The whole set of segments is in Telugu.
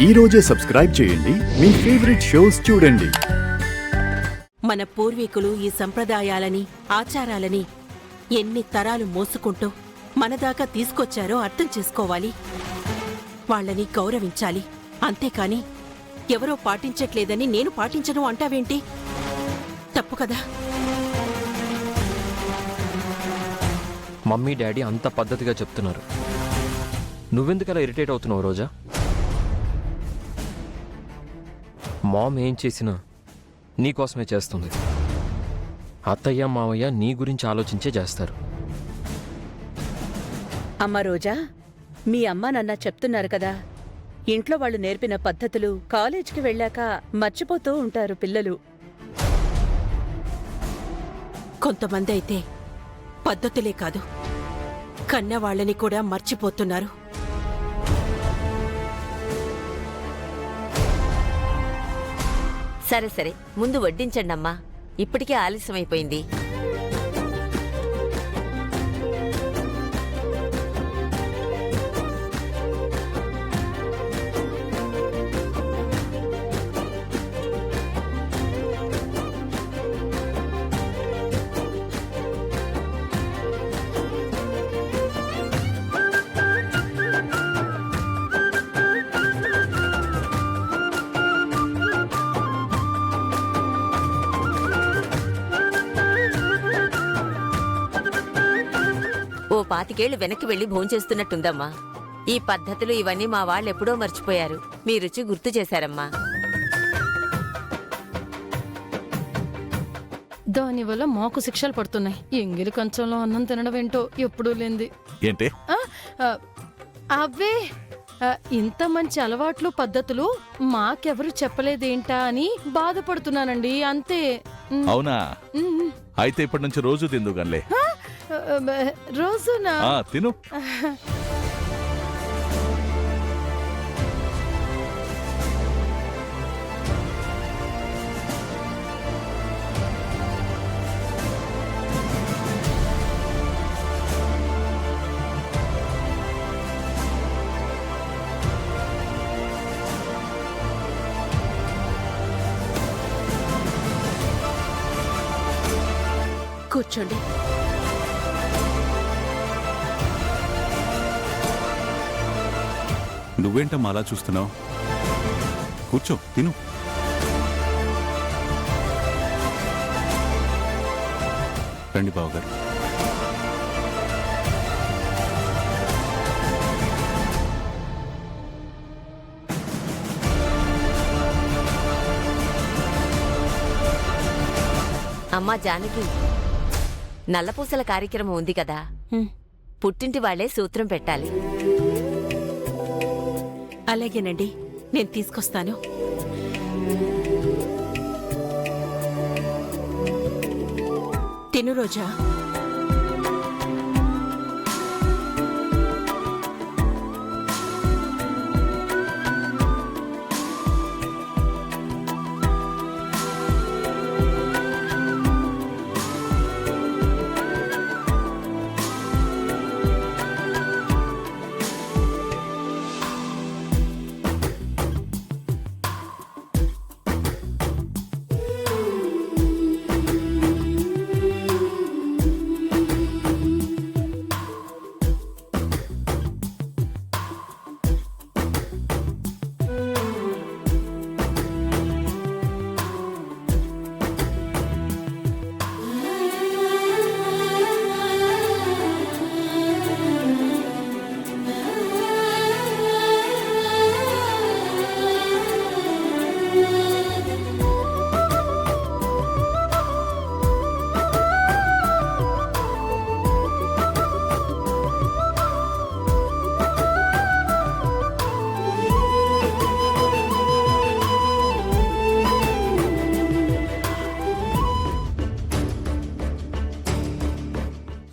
ఈ రోజే సబ్స్క్రైబ్ చేయండి, మీ ఫేవరెట్ షోస్ చూడండి. మన పూర్వీకులు ఈ సంప్రదాయాలని ఆచారాలని ఎన్ని తరాలు మోసుకుంటూ మనదాకా తీసుకొచ్చారో అర్థం చేసుకోవాలి. వాళ్ళని గౌరవించాలి. అంతేకాని ఎవరో పాటించట్లేదని నేను పాటించను అంటావేంటి? తప్పు కదా. మమ్మీ డాడీ అంత పద్ధతిగా చెప్తున్నారు, నువ్వెందుకలా ఇరిటేట్ అవుతున్నావు రోజా? మామ్ ఏం చేసినా నీకోసమే చేస్తుంది. అత్తయ్య మావయ్య నీ గురించి ఆలోచించే చేస్తారు. అమ్మ రోజా, మీ అమ్మ నాన్న చెప్తున్నారు కదా, ఇంట్లో వాళ్ళు నేర్పిన పద్ధతులు కాలేజీకి వెళ్ళాక మర్చిపోతూ ఉంటారు పిల్లలు. కొంతమంది అయితే పద్ధతులే కాదు, కన్నవాళ్ళని కూడా మర్చిపోతున్నారు. సరే సరే, ముందు వడ్డించండమ్మా, ఇప్పటికే ఆలస్యమైపోయింది. ఓ 25 ఏళ్లు వెనక్కి వెళ్లి భోంచేస్తున్నట్టుందమ్మా. ఈ పద్ధతులు ఇవన్నీ మా వాళ్ళెప్పుడో మర్చిపోయారు. మీ రుచి గుర్తు చేశారమ్మా. దానివల్ల మాకు శిక్షలు పడుతున్నాయి. ఎంగిలి కంచంలో అన్నం తినడం ఏంటో ఎప్పుడూ లేంది. ఏంటి అవే ఇంత మంచి అలవాట్లు పద్ధతులు మాకెవరు చెప్పలేదేంటా అని బాధపడుతున్నానండి, అంతే. అవునా? అయితే ఇప్పటి నుంచి రోజు తిందుగాన్లే. రోజునా? తిను. కూర్చోండి. నువ్వేంటమ్మా అలా చూస్తున్నావు? కూర్చో, తిను. రండి బావగారు. అమ్మా జానకి, నల్లపూసల కార్యక్రమం ఉంది కదా, పుట్టింటి వాళ్లే సూత్రం పెట్టాలి. అలాగేనండి, నేను తీసుకొస్తాను. తిను రోజా.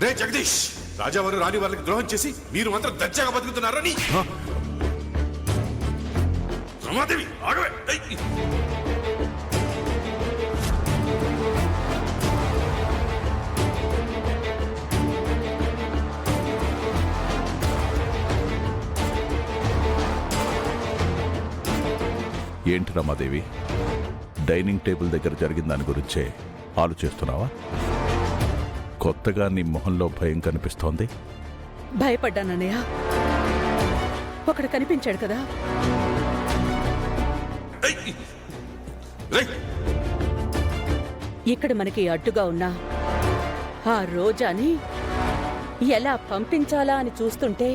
రే జగదీష్, రాజావారు రాని వాళ్ళకి ద్రోహం చేసి మీరు మాత్రం దర్జాగా బతుకుతున్నారని. రమాదేవి ఆగవే. ఏంటి రమాదేవి, డైనింగ్ టేబుల్ దగ్గర జరిగిన దాని గురించే ఆలోచిస్తున్నావా? కొత్తగా నీ మొహంలో భయం కనిపిస్తోంది. భయపడ్డానన్నయ్య. ఒకడు కనిపించాడు కదా, రేయ్, ఇక్కడ మనకి అడ్డుగా ఉన్న ఆ రోజాని ఎలా పంపించాలా అని చూస్తుంటే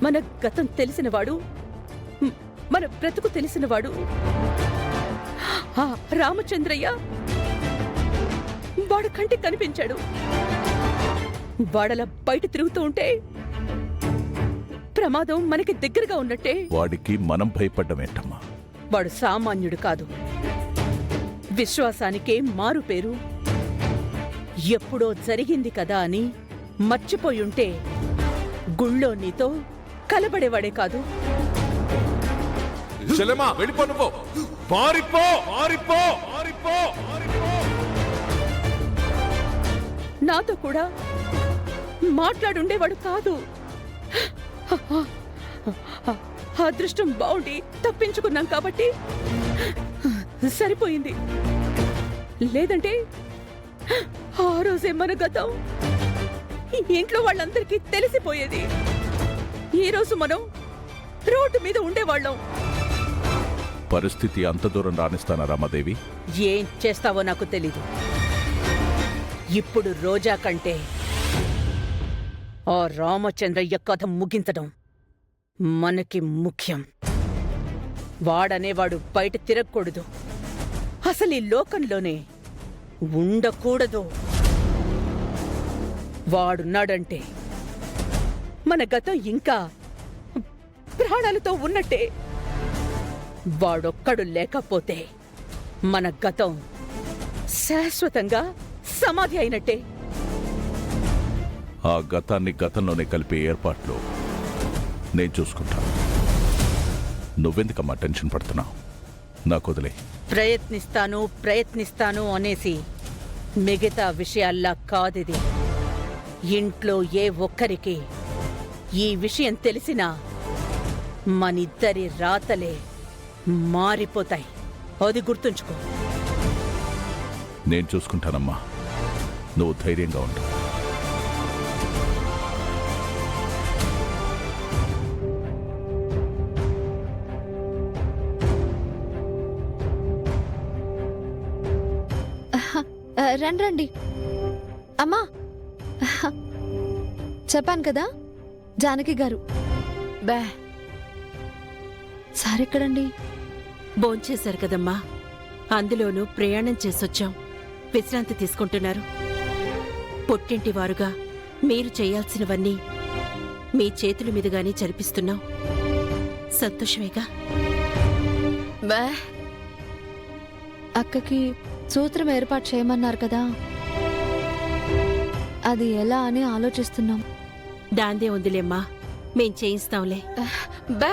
మన గతం తెలిసినవాడు, మన బ్రతుకు తెలిసినవాడు ఆ రామచంద్రయ్య వాడు కంటికి కనిపించాడు. వాడలా బయట తిరుగుతూ ఉంటే ప్రమాదం మనకి దగ్గరగా ఉన్నట్టే. వాడికి మనం భయపడ్డమేంటమ్మా? వాడు సామాన్యుడు కాదు, విశ్వాసానికే మారు పేరు. ఎప్పుడో జరిగింది కదా అని మర్చిపోయుంటే గుళ్ళో నీతో కలబడేవాడే కాదు. చెల్లెమ్మా వెళ్ళిపో, నువ్వు పారిపో, పారిపో, పారిపో, పారిపో. నాతో కూడా మాట్లాడుండేవాడు కాదు. అదృష్టం బాగుండి తప్పించుకున్నాం కాబట్టి సరిపోయింది. లేదంటే ఆ రోజే మన గతం ఇంట్లో వాళ్ళందరికీ తెలిసిపోయేది. ఈ రోజు మనం రోడ్డు మీద ఉండేవాళ్ళం. పరిస్థితి అంత దూరం రాణిస్తానా రమాదేవి? ఏం చేస్తావో నాకు తెలీదు. ఇప్పుడు రోజా కంటే ఆ రామచంద్రయ్య కథ ముగించడం మనకి ముఖ్యం. వాడనేవాడు బయట తిరగకూడదు, అసలు ఈ లోకంలోనే ఉండకూడదు. వాడున్నాడంటే మన గతం ఇంకా ప్రాణాలతో ఉన్నట్టే. వాడొక్కడు లేకపోతే మన గతం శాశ్వతంగా సమాధి అయినట్టే. ఆ గతాన్ని గతంలోనే కలిపే ఏర్పాట్లు నేను చూసుకుంటాను. నువ్వెందుకమ్మా టెన్షన్ పడుతున్నావు? నాకు వదిలే. ప్రయత్నిస్తాను అనేసి మిగతా విషయాల్లా కాదిది. ఇంట్లో ఏ ఒక్కరికి ఈ విషయం తెలిసినా మనిద్దరి రాతలే మారిపోతాయి. అది గుర్తుంచుకో. నేను చూసుకుంటానమ్మా, నువ్వు ధైర్యంగా ఉండు. రండి. అమ్మా, చెప్పాను కదా జానకి గారు. బా సార్ ఎక్కడండి? భోంచేశారు కదమ్మా, అందులోనూ ప్రయాణం చేసొచ్చాం, విశ్రాంతి తీసుకుంటున్నారు. పుట్టింటి వారుగా మీరు చేయాల్సినవన్నీ మీ చేతుల మీదుగానే జరిపిస్తున్నాం. సంతోషమేగా? బా, అక్కకి సూత్రం ఏర్పాటు చేయమన్నారు కదా, అది ఎలా అని ఆలోచిస్తున్నాం. దాందే ఉందిలేమ్మా, మేం చేయిస్తాంలే. బా,